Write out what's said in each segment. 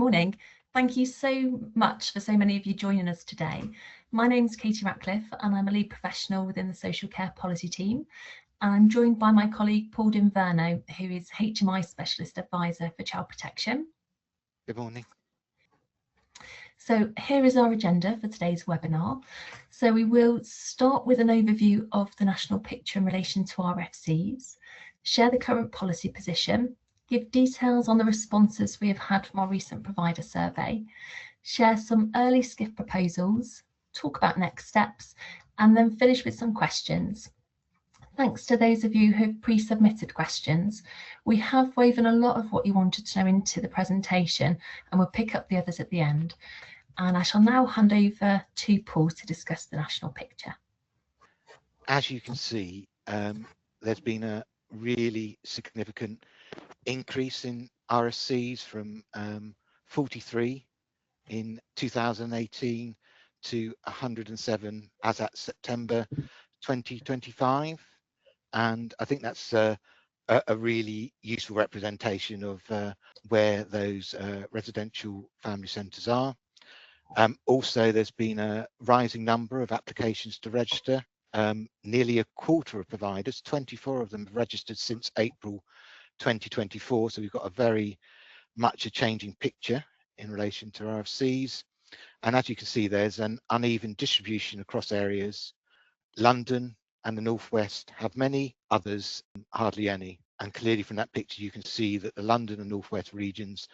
morning. Thank you so much for so many of you joining us today. My name's Katie Ratcliffe and I'm a lead professional within the social care policy team. And I'm joined by my colleague Paul Dinverno, who is HMI Specialist Advisor for Child Protection. Good morning. So here is our agenda for today's webinar. So we will start with an overview of the national picture in relation to RFCs, share the current policy position, give details on the responses we have had from our recent provider survey, share some early SCCIF proposals, talk about next steps, and then finish with some questions. Thanks to those of you who have pre-submitted questions. We have woven a lot of what you wanted to know into the presentation, and we'll pick up the others at the end. And I shall now hand over to Paul to discuss the national picture. As you can see, there's been a really significant increase in RFCs from 43 in 2018 to 107 as at September 2025. And I think that's a really useful representation of where those residential family centres are. Also, there's been a rising number of applications to register. Nearly a quarter of providers, 24 of them, have registered since April 2024. So we've got a very much a changing picture in relation to RFCs. And as you can see, there's an uneven distribution across areas. London and the Northwest have many, others hardly any. And clearly from that picture, you can see that the London and Northwest regions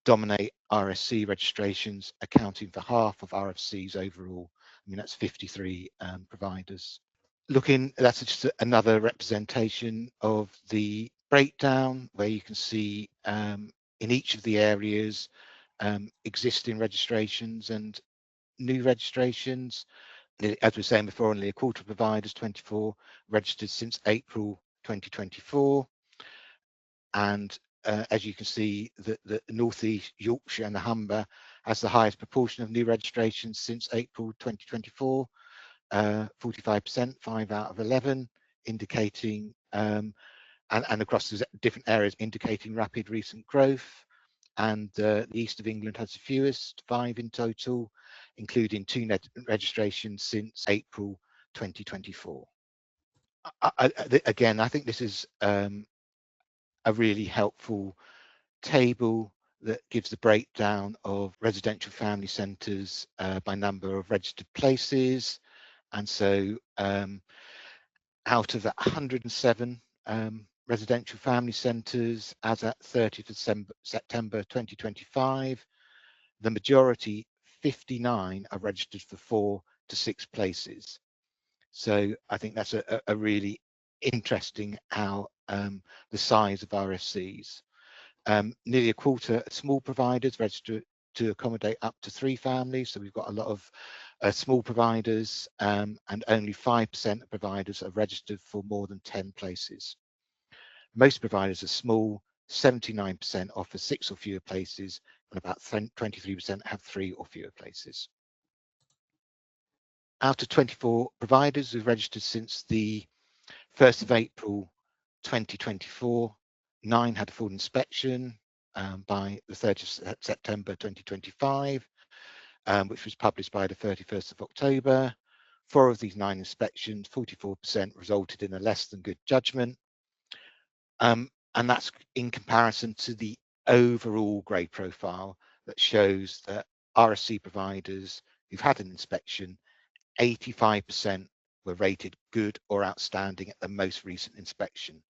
dominate RSC registrations, accounting for half of RFCs overall. I mean, that's 53 providers. That's just another representation of the breakdown, where you can see in each of the areas existing registrations and new registrations. As we were saying before, only a quarter of providers, 24, registered since April 2024. And as you can see, the North East, Yorkshire and the Humber has the highest proportion of new registrations since April 2024, 45%, 5 out of 11, indicating, and across the different areas, indicating rapid recent growth. And the East of England has the fewest, 5 in total, including 2 registrations since April 2024. Again, I think this is a really helpful table that gives the breakdown of residential family centres by number of registered places. And so out of 107 residential family centres as at 30th of September 2025, the majority, 59, are registered for 4 to 6 places. So I think that's a really interesting how the size of RFCs. Nearly a quarter small providers register to accommodate up to 3 families. So we've got a lot of small providers, and only 5% of providers are registered for more than 10 places. Most providers are small, 79% offer 6 or fewer places, and about 23% have 3 or fewer places. Out of 24 providers who've registered since the 1st of April 2024, 9 had a full inspection by the 30th of September 2025, which was published by the 31st of October. 4 of these 9 inspections, 44%, resulted in a less than good judgment. And that's in comparison to the overall grade profile that shows that RSC providers who've had an inspection, 85% were rated good or outstanding at the most recent inspection.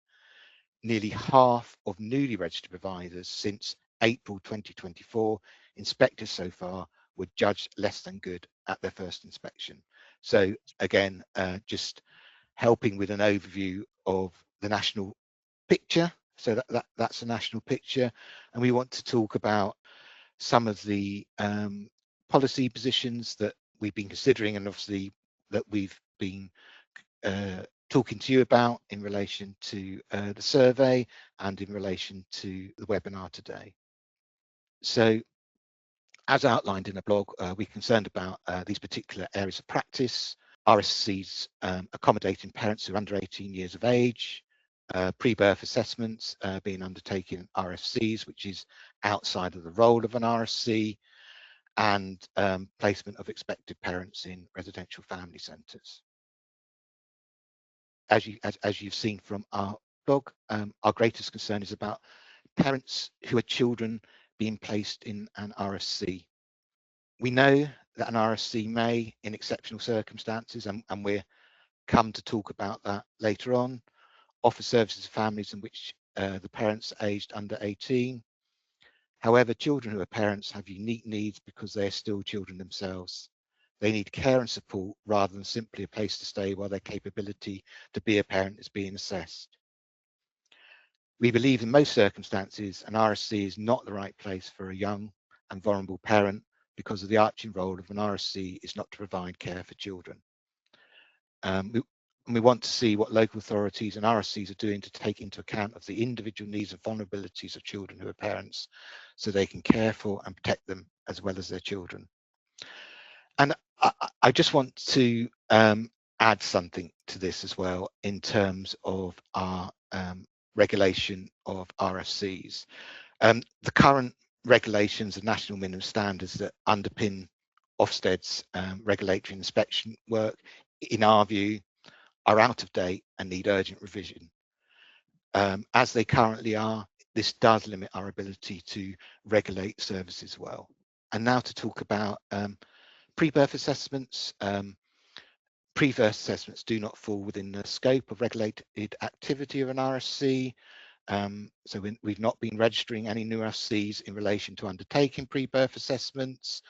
Nearly half of newly registered providers since April 2024 inspected so far were judged less than good at their first inspection. So again, just helping with an overview of the national picture. So that's a national picture, and we want to talk about some of the policy positions that we've been considering, and obviously that we've been talking to you about in relation to the survey and in relation to the webinar today. So as outlined in the blog, we're concerned about these particular areas of practice: RSCs accommodating parents who are under 18 years of age, pre-birth assessments being undertaken in RFCs, which is outside of the role of an RFC, and placement of expected parents in residential family centres. As you've seen from our blog, our greatest concern is about parents who are children being placed in an RFC. We know that an RFC may, in exceptional circumstances, and we'll come to talk about that later on, offer services to families in which the parents are aged under 18. However, children who are parents have unique needs because they are still children themselves. They need care and support rather than simply a place to stay while their capability to be a parent is being assessed. We believe in most circumstances an RSC is not the right place for a young and vulnerable parent because of the arching role of an RSC is not to provide care for children. We want to see what local authorities and RSCs are doing to take into account of the individual needs and vulnerabilities of children who are parents so they can care for and protect them as well as their children. And I just want to add something to this as well in terms of our regulation of RFCs. The current regulations and national minimum standards that underpin Ofsted's regulatory inspection work, in our view, are out of date and need urgent revision. As they currently are, this does limit our ability to regulate services well. And now to talk about pre-birth assessments. Pre-birth assessments do not fall within the scope of regulated activity of an RSC. So we've not been registering any new RSCs in relation to undertaking pre-birth assessments.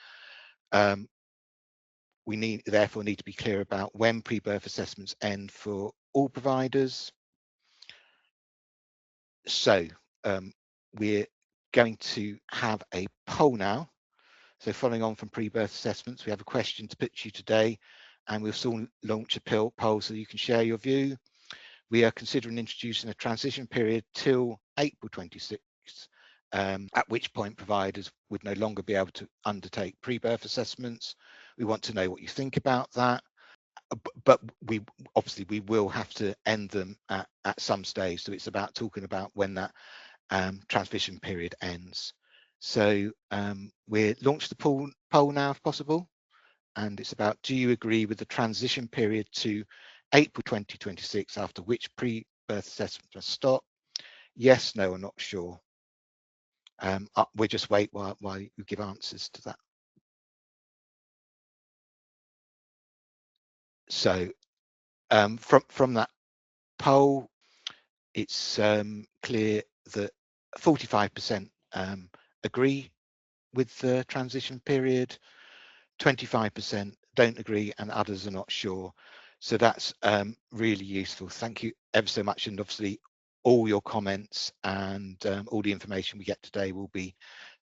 We therefore need to be clear about when pre-birth assessments end for all providers. So we're going to have a poll now. So following on from pre-birth assessments, we have a question to put to you today, and we'll soon launch a poll so you can share your view. We are considering introducing a transition period till April 26th, at which point providers would no longer be able to undertake pre-birth assessments. We want to know what you think about that. But we will have to end them at some stage. So it's about talking about when that transition period ends. So we'll launch the poll now if possible. And it's about, do you agree with the transition period to April 2026, after which pre-birth assessments must stop? Yes, no, or not sure. We'll just wait while you give answers to that. So from that poll, it's clear that 45% agree with the transition period, 25% don't agree, and others are not sure. So that's really useful. Thank you ever so much. And obviously all your comments and all the information we get today will be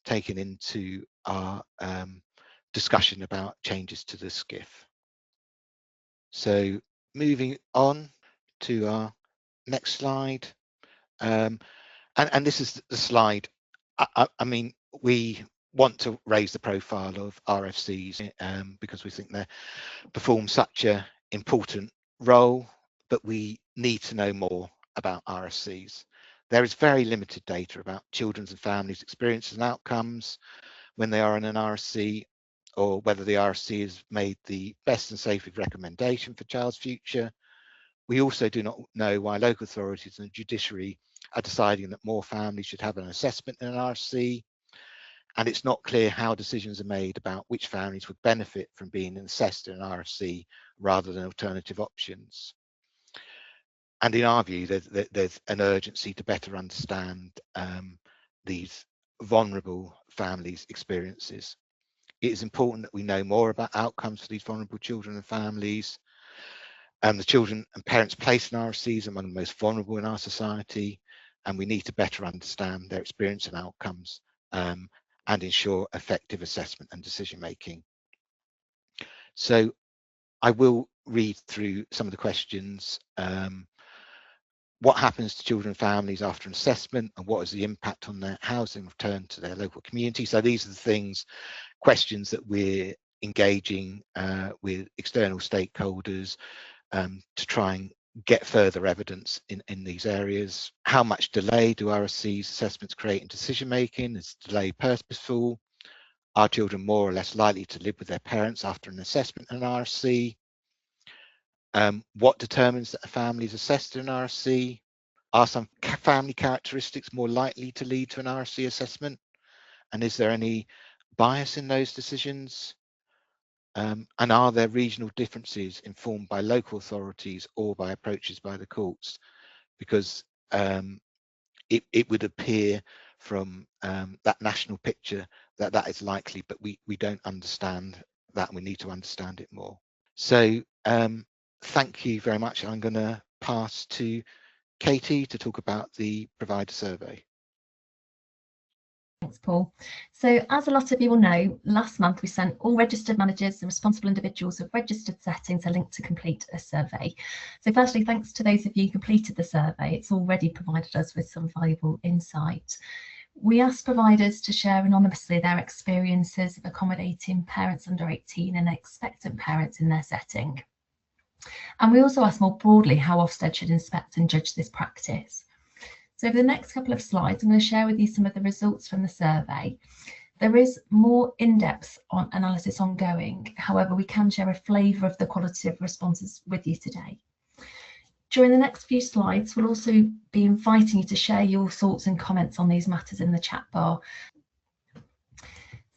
taken into our discussion about changes to the SCCIF. So moving on to our next slide. And this is the slide. I mean, we want to raise the profile of RFCs because we think they perform such an important role, but we need to know more about RFCs. There is very limited data about children's and families' experiences and outcomes when they are in an RFC, or whether the RFC has made the best and safest recommendation for child's future. We also do not know why local authorities and the judiciary are deciding that more families should have an assessment in an RFC, and it's not clear how decisions are made about which families would benefit from being assessed in an RFC rather than alternative options. And in our view, there's an urgency to better understand these vulnerable families' experiences. It is important that we know more about outcomes for these vulnerable children and families. The children and parents placed in RFCs are among the most vulnerable in our society, and we need to better understand their experience and outcomes and ensure effective assessment and decision making. So I will read through some of the questions. What happens to children and families after an assessment, and what is the impact on their housing return to their local community? So these are the questions that we're engaging with external stakeholders to try and get further evidence in these areas. How much delay do RFCs assessments create in decision making? Is delay purposeful? Are children more or less likely to live with their parents after an assessment in an RFC? What determines that a family is assessed in an RFC? Are some family characteristics more likely to lead to an RFC assessment? And is there any bias in those decisions? And are there regional differences informed by local authorities or by approaches by the courts? Because it would appear from that national picture that that is likely, but we don't understand that. We need to understand it more. So thank you very much. I'm going to pass to Katie to talk about the provider survey. Thanks, Paul. So as a lot of you will know, last month we sent all registered managers and responsible individuals of registered settings a link to complete a survey. So firstly, thanks to those of you who completed the survey. It's already provided us with some valuable insight. We asked providers to share anonymously their experiences of accommodating parents under 18 and expectant parents in their setting. And we also asked more broadly how Ofsted should inspect and judge this practice. So over the next couple of slides, I'm going to share with you some of the results from the survey. There is more in-depth analysis ongoing. However, we can share a flavour of the quality of responses with you today. During the next few slides, we'll also be inviting you to share your thoughts and comments on these matters in the chat bar.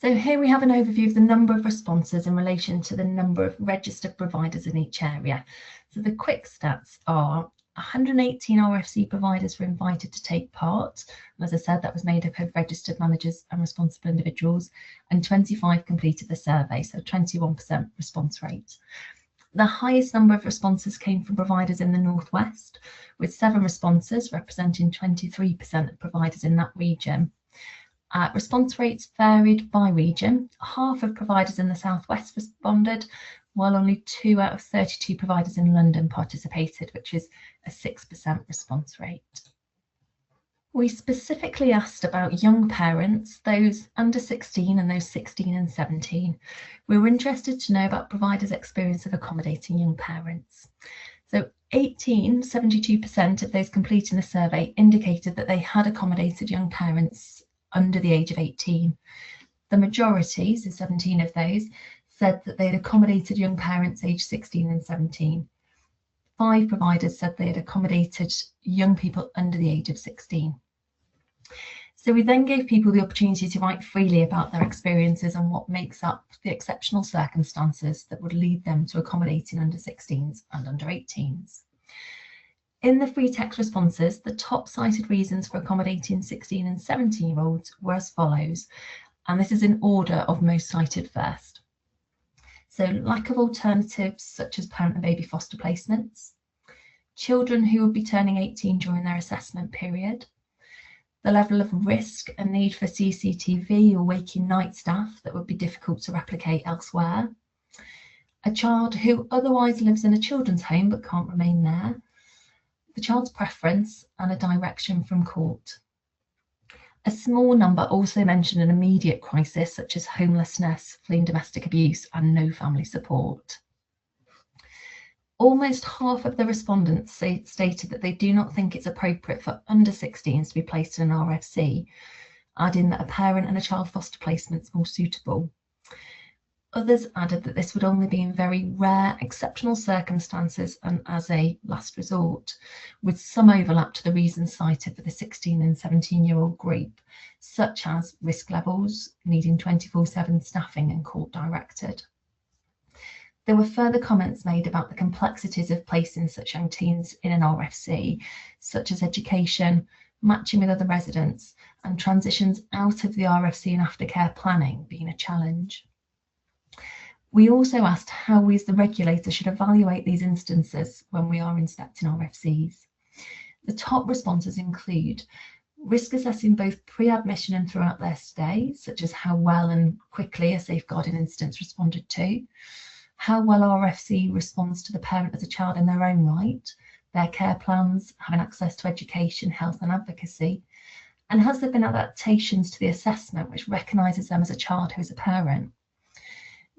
So here we have an overview of the number of responses in relation to the number of registered providers in each area. So the quick stats are 118 RFC providers were invited to take part. And as I said, that was made up of registered managers and responsible individuals, and 25 completed the survey, so 21% response rate. The highest number of responses came from providers in the Northwest, with 7 responses representing 23% of providers in that region. Response rates varied by region. Half of providers in the Southwest responded, while only 2 out of 32 providers in London participated, which is a 6% response rate. We specifically asked about young parents, those under 16 and those 16 and 17. We were interested to know about providers' experience of accommodating young parents. So 72% of those completing the survey indicated that they had accommodated young parents under the age of 18. The majority, so 17 of those, said that they had accommodated young parents aged 16 and 17. 5 providers said they had accommodated young people under the age of 16. So we then gave people the opportunity to write freely about their experiences and what makes up the exceptional circumstances that would lead them to accommodating under 16s and under 18s. In the free text responses, the top cited reasons for accommodating 16 and 17-year-olds were as follows, and this is in order of most cited first. So lack of alternatives such as parent and baby foster placements, children who would be turning 18 during their assessment period, the level of risk and need for CCTV or waking night staff that would be difficult to replicate elsewhere, a child who otherwise lives in a children's home but can't remain there, the child's preference, and a direction from court. A small number also mentioned an immediate crisis such as homelessness, fleeing domestic abuse, and no family support. Almost half of the respondents stated that they do not think it's appropriate for under 16s to be placed in an RFC, adding that a parent and a child foster placement is more suitable. Others added that this would only be in very rare, exceptional circumstances and as a last resort, with some overlap to the reasons cited for the 16 and 17-year-old group, such as risk levels, needing 24/7 staffing and court-directed. There were further comments made about the complexities of placing such young teens in an RFC, such as education, matching with other residents, and transitions out of the RFC and aftercare planning being a challenge. We also asked how we as the regulator should evaluate these instances when we are inspecting RFCs. The top responses include risk assessing both pre-admission and throughout their stay, such as how well and quickly a safeguarding instance responded to, how well RFC responds to the parent as a child in their own right, their care plans, having access to education, health and advocacy, and has there been adaptations to the assessment which recognises them as a child who is a parent.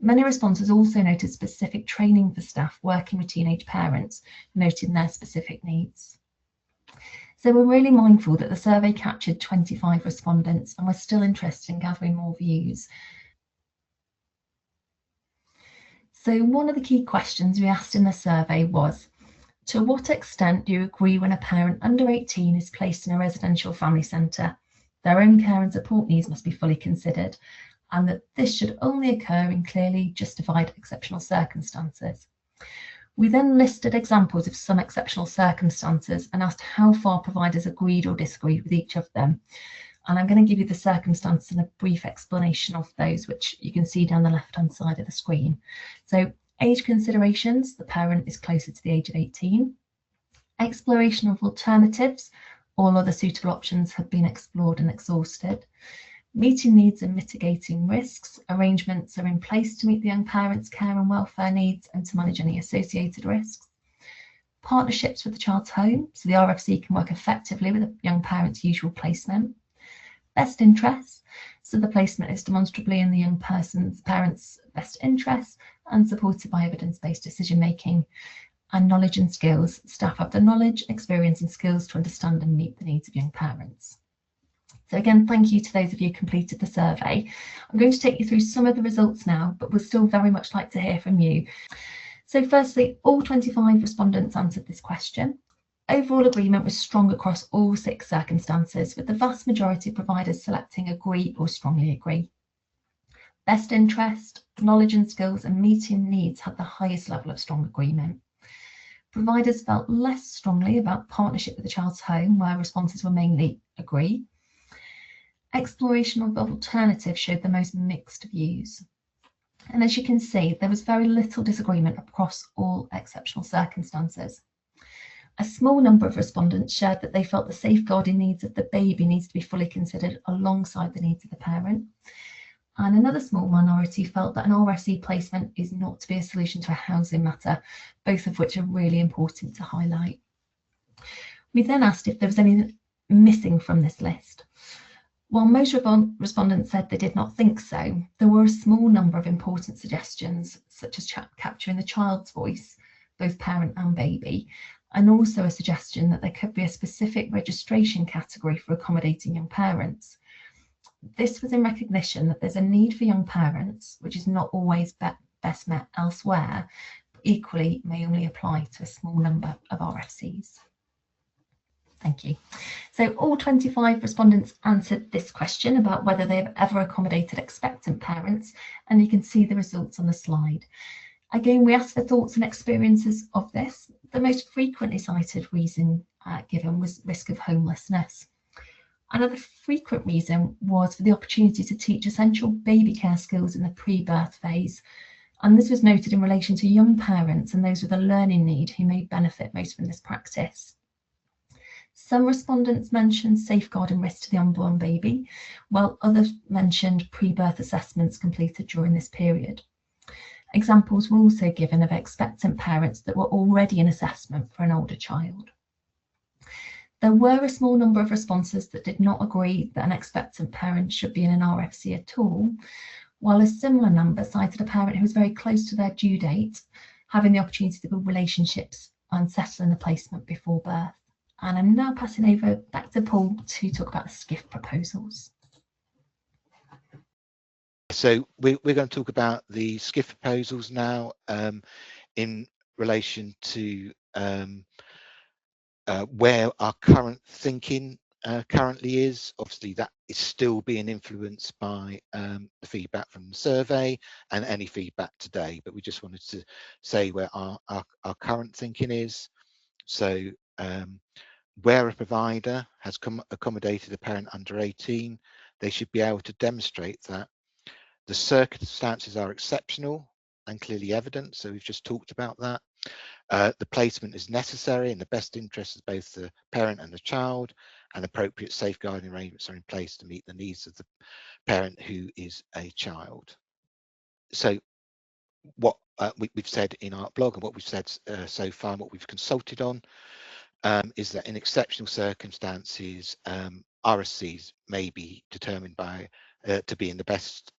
Many responses also noted specific training for staff working with teenage parents, noting their specific needs. So we're really mindful that the survey captured 25 respondents, and we're still interested in gathering more views. So one of the key questions we asked in the survey was, to what extent do you agree when a parent under 18 is placed in a residential family centre, their own care and support needs must be fully considered, and that this should only occur in clearly justified exceptional circumstances? We then listed examples of some exceptional circumstances and asked how far providers agreed or disagreed with each of them. And I'm going to give you the circumstances and a brief explanation of those, which you can see down the left-hand side of the screen. So age considerations, the parent is closer to the age of 18. Exploration of alternatives, all other suitable options have been explored and exhausted. Meeting needs and mitigating risks, arrangements are in place to meet the young parents' care and welfare needs and to manage any associated risks. Partnerships with the child's home, so the RFC can work effectively with a young parent's usual placement. Best interests, so the placement is demonstrably in the young parent's best interests and supported by evidence-based decision making. And knowledge and skills, staff have the knowledge, experience and skills to understand and meet the needs of young parents. So again, thank you to those of you who completed the survey. I'm going to take you through some of the results now, but we'd still very much like to hear from you. So firstly, all 25 respondents answered this question. Overall agreement was strong across all 6 circumstances, with the vast majority of providers selecting agree or strongly agree. Best interest, knowledge and skills and meeting needs had the highest level of strong agreement. Providers felt less strongly about partnership with the child's home, where responses were mainly agree. Exploration of alternatives showed the most mixed views. And as you can see, there was very little disagreement across all exceptional circumstances. A small number of respondents shared that they felt the safeguarding needs of the baby needs to be fully considered alongside the needs of the parent. And another small minority felt that an RFC placement is not to be a solution to a housing matter, both of which are really important to highlight. We then asked if there was anything missing from this list. While most respondents said they did not think so, there were a small number of important suggestions, such as capturing the child's voice, both parent and baby, and also a suggestion that there could be a specific registration category for accommodating young parents. This was in recognition that there's a need for young parents, which is not always best met elsewhere, but equally may only apply to a small number of RFCs. Thank you. So all 25 respondents answered this question about whether they've ever accommodated expectant parents, and you can see the results on the slide. Again, we asked for thoughts and experiences of this. The most frequently cited reason given was risk of homelessness. Another frequent reason was for the opportunity to teach essential baby care skills in the pre-birth phase. And this was noted in relation to young parents and those with a learning need who may benefit most from this practice. Some respondents mentioned safeguarding risk to the unborn baby, while others mentioned pre-birth assessments completed during this period. Examples were also given of expectant parents that were already in assessment for an older child. There were a small number of responses that did not agree that an expectant parent should be in an RFC at all, while a similar number cited a parent who was very close to their due date, having the opportunity to build relationships and settle in a placement before birth. And I'm now passing over back to Paul to talk about the SCCIF proposals. So we're going to talk about the SCCIF proposals now in relation to where our current thinking currently is. Obviously, that is still being influenced by the feedback from the survey and any feedback today, but we just wanted to say where our current thinking is. So where a provider has accommodated a parent under 18, they should be able to demonstrate that the circumstances are exceptional and clearly evident. So we've just talked about that. The placement is necessary in the best interest of both the parent and the child, and appropriate safeguarding arrangements are in place to meet the needs of the parent who is a child. So what we've said in our blog and what we've said so far and what we've consulted on is that in exceptional circumstances, RFCs may be determined by to be in the best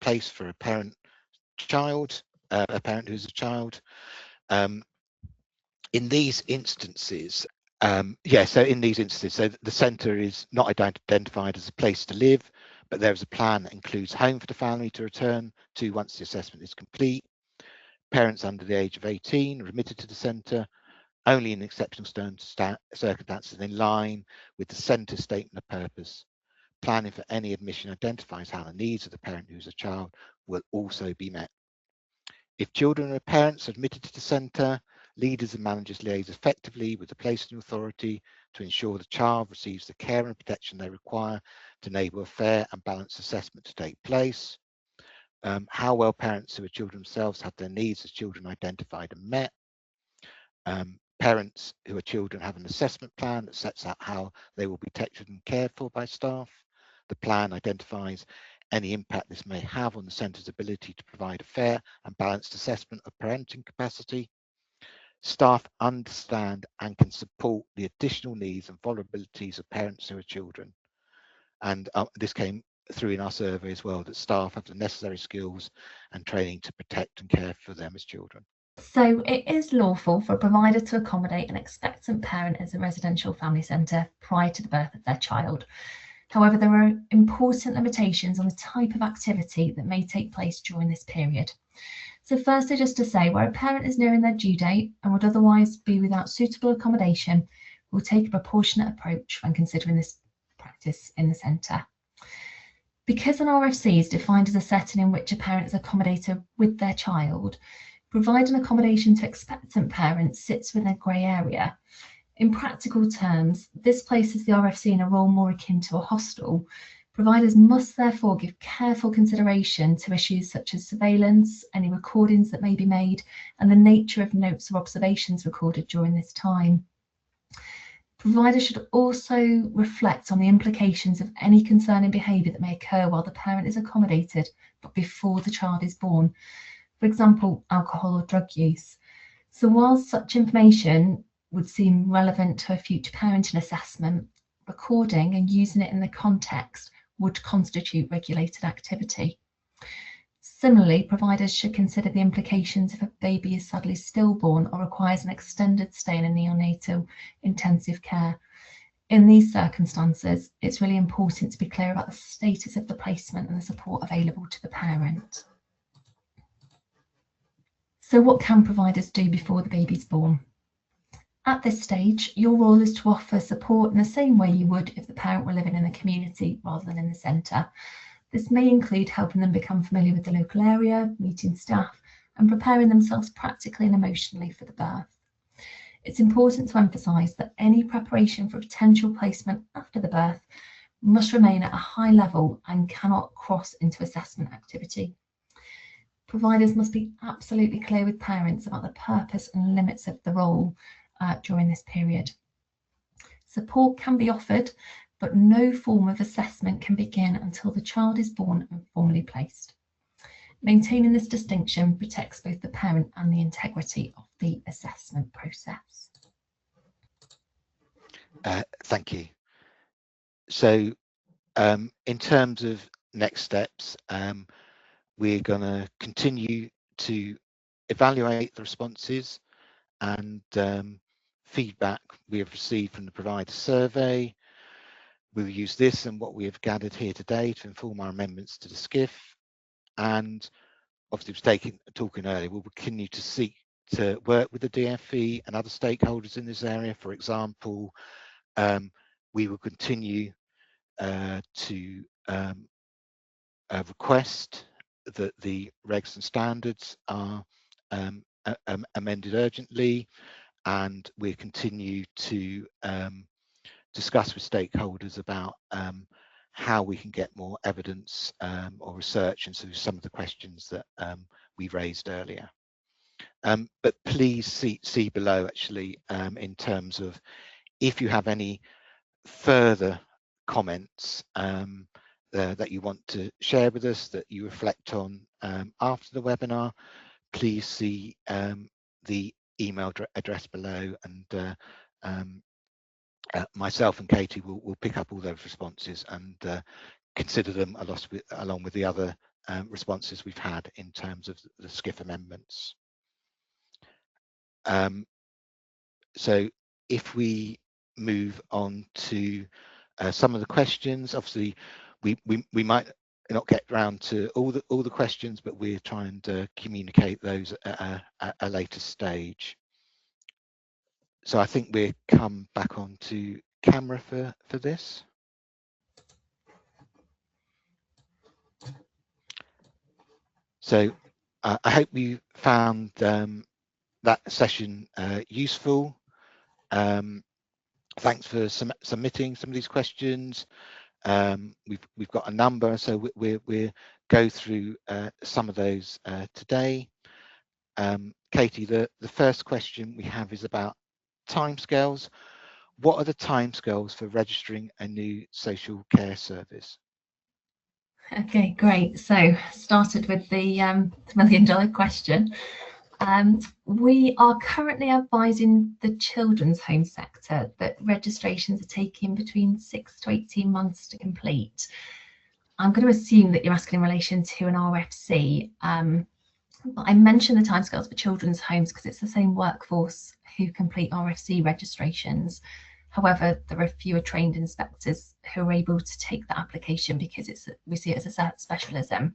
place for a parent child, a parent who's a child. In these instances, so in these instances, so the centre is not identified as a place to live, but there is a plan that includes home for the family to return to once the assessment is complete. Parents under the age of 18 are admitted to the centre only in exceptional circumstances in line with the centre's statement of purpose. Planning for any admission identifies how the needs of the parent who's a child will also be met. If children or parents are admitted to the centre, leaders and managers liaise effectively with the placing authority to ensure the child receives the care and protection they require to enable a fair and balanced assessment to take place. How well parents who are children themselves have their needs as children identified and met. Parents who are children have an assessment plan that sets out how they will be protected and cared for by staff. The plan identifies any impact this may have on the centre's ability to provide a fair and balanced assessment of parenting capacity. Staff understand and can support the additional needs and vulnerabilities of parents who are children. And this came through in our survey as well, that staff have the necessary skills and training to protect and care for them as children. So it is lawful for a provider to accommodate an expectant parent as a residential family centre prior to the birth of their child. However, there are important limitations on the type of activity that may take place during this period. So firstly, just to say, where a parent is nearing their due date and would otherwise be without suitable accommodation, we'll take a proportionate approach when considering this practice in the centre. Because an RFC is defined as a setting in which a parent is accommodated with their child, providing accommodation to expectant parents sits within a grey area. In practical terms, this places the RFC in a role more akin to a hostel. Providers must therefore give careful consideration to issues such as surveillance, any recordings that may be made, and the nature of notes or observations recorded during this time. Providers should also reflect on the implications of any concerning behaviour that may occur while the parent is accommodated, but before the child is born. For example, alcohol or drug use. So while such information would seem relevant to a future parenting assessment, recording and using it in the context would constitute regulated activity. Similarly, providers should consider the implications if a baby is sadly stillborn or requires an extended stay in a neonatal intensive care. In these circumstances, it's really important to be clear about the status of the placement and the support available to the parent. So what can providers do before the baby's born? At this stage, your role is to offer support in the same way you would if the parent were living in the community rather than in the centre. This may include helping them become familiar with the local area, meeting staff, and preparing themselves practically and emotionally for the birth. It's important to emphasise that any preparation for a potential placement after the birth must remain at a high level and cannot cross into assessment activity. Providers must be absolutely clear with parents about the purpose and limits of the role during this period. Support can be offered, but no form of assessment can begin until the child is born and formally placed. Maintaining this distinction protects both the parent and the integrity of the assessment process. Thank you. So in terms of next steps, we're going to continue to evaluate the responses and feedback we have received from the provider survey. We'll use this and what we have gathered here today to inform our amendments to the SCCIF. And obviously, talking earlier, we'll continue to seek to work with the DfE and other stakeholders in this area. For example, we will continue to request that the regs and standards are amended urgently, and we continue to discuss with stakeholders about how we can get more evidence or research into some of the questions that we raised earlier. But please see below actually in terms of if you have any further comments that you want to share with us, that you reflect on after the webinar, please see the email address below, and myself and Katie will pick up all those responses and consider them along with the other responses we've had in terms of the SCCIF amendments. So if we move on to some of the questions, obviously we might not get round to all the questions, but we're trying to communicate those at a later stage. So I think we'll come back onto camera for this. So I hope you found that session useful. Thanks for submitting some of these questions. We've got a number, so we'll go through some of those today. Katie, the first question we have is about timescales. What are the timescales for registering a new social care service? Okay, great. So started with the $1 million question. We are currently advising the children's home sector that registrations are taking between 6 to 18 months to complete. I'm going to assume that you're asking in relation to an RFC. I mentioned the timescales for children's homes because it's the same workforce who complete RFC registrations. However, there are fewer trained inspectors who are able to take that application because we see it as a specialism.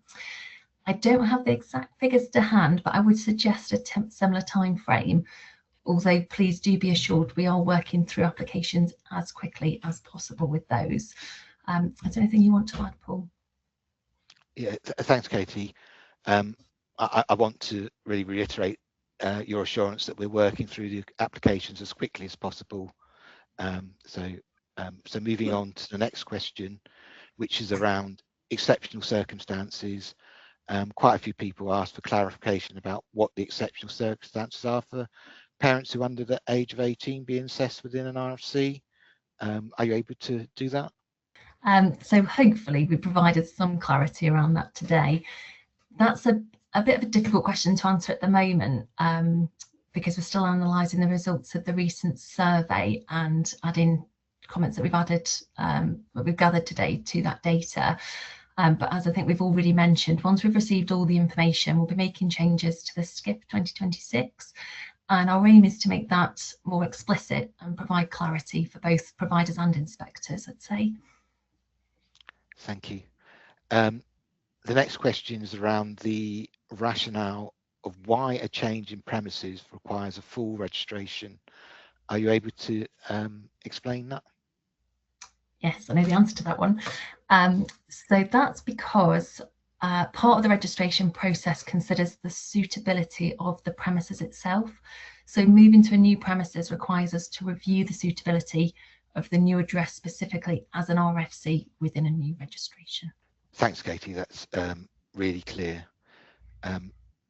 I don't have the exact figures to hand, but I would suggest a similar time frame. Although please do be assured we are working through applications as quickly as possible with those. Is there anything you want to add, Paul? Yeah, thanks, Katie. I want to really reiterate your assurance that we're working through the applications as quickly as possible. So moving on to the next question, which is around exceptional circumstances. Quite a few people asked for clarification about what the exceptional circumstances are for parents who are under the age of 18 being assessed within an RFC. Are you able to do that? So hopefully we provided some clarity around that today. That's a bit of a difficult question to answer at the moment because we're still analysing the results of the recent survey and adding comments that we've gathered today to that data. But as I think we've already mentioned, once we've received all the information, we'll be making changes to the SCCIF 2026. And our aim is to make that more explicit and provide clarity for both providers and inspectors, I'd say. Thank you. The next question is around the rationale of why a change in premises requires a full registration. Are you able to explain that? Yes, I know the answer to that one. So that's because part of the registration process considers the suitability of the premises itself. So moving to a new premises requires us to review the suitability of the new address specifically as an RFC within a new registration. Thanks, Katie. That's really clear.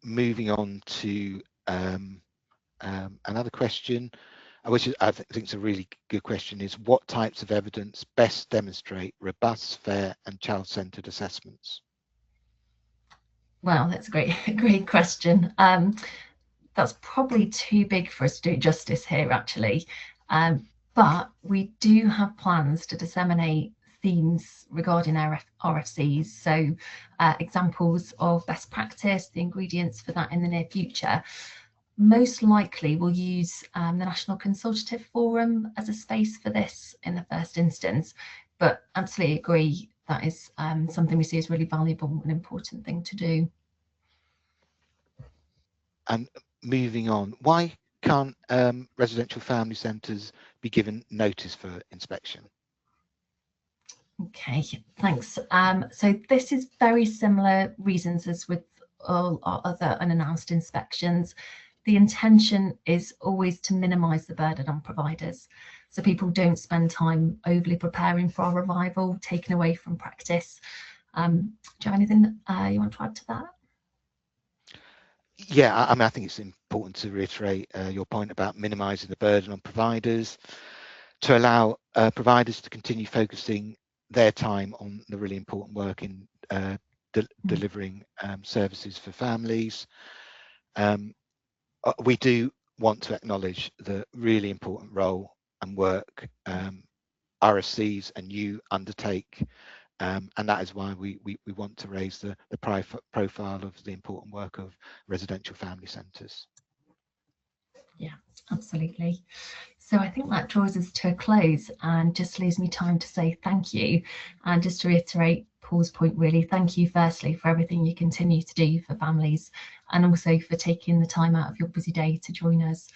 Moving on to another question, which I think is a really good question, is what types of evidence best demonstrate robust, fair and child-centred assessments? Well, that's a great question. That's probably too big for us to do justice here, actually. But we do have plans to disseminate themes regarding RFCs. So examples of best practice, the ingredients for that in the near future. Most likely we'll use the National Consultative Forum as a space for this in the first instance, but absolutely agree that is something we see as really valuable and important thing to do. And moving on, why can't residential family centres be given notice for inspection? Okay, thanks. So this is very similar reasons as with all our other unannounced inspections. The intention is always to minimise the burden on providers, so people don't spend time overly preparing for our revival, taken away from practice. Do you have anything you want to add to that? Yeah, I mean, I think it's important to reiterate your point about minimising the burden on providers, to allow providers to continue focusing their time on the really important work in delivering services for families. We do want to acknowledge the really important role and work RFCs and you undertake And that is why we want to raise the profile of the important work of residential family centres. Yeah, absolutely. So I think that draws us to a close and just leaves me time to say thank you. And just to reiterate Paul's point, really, thank you firstly for everything you continue to do for families, and also for taking the time out of your busy day to join us.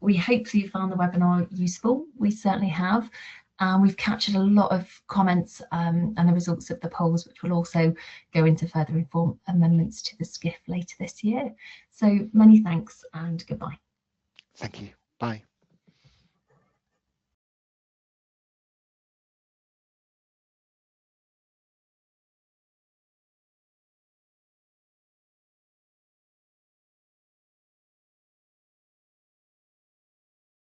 We hope you found the webinar useful. We certainly have. We've captured a lot of comments and the results of the polls, which will also go into further inform amendments to the SCCIF later this year. So many thanks and goodbye. Thank you. Bye.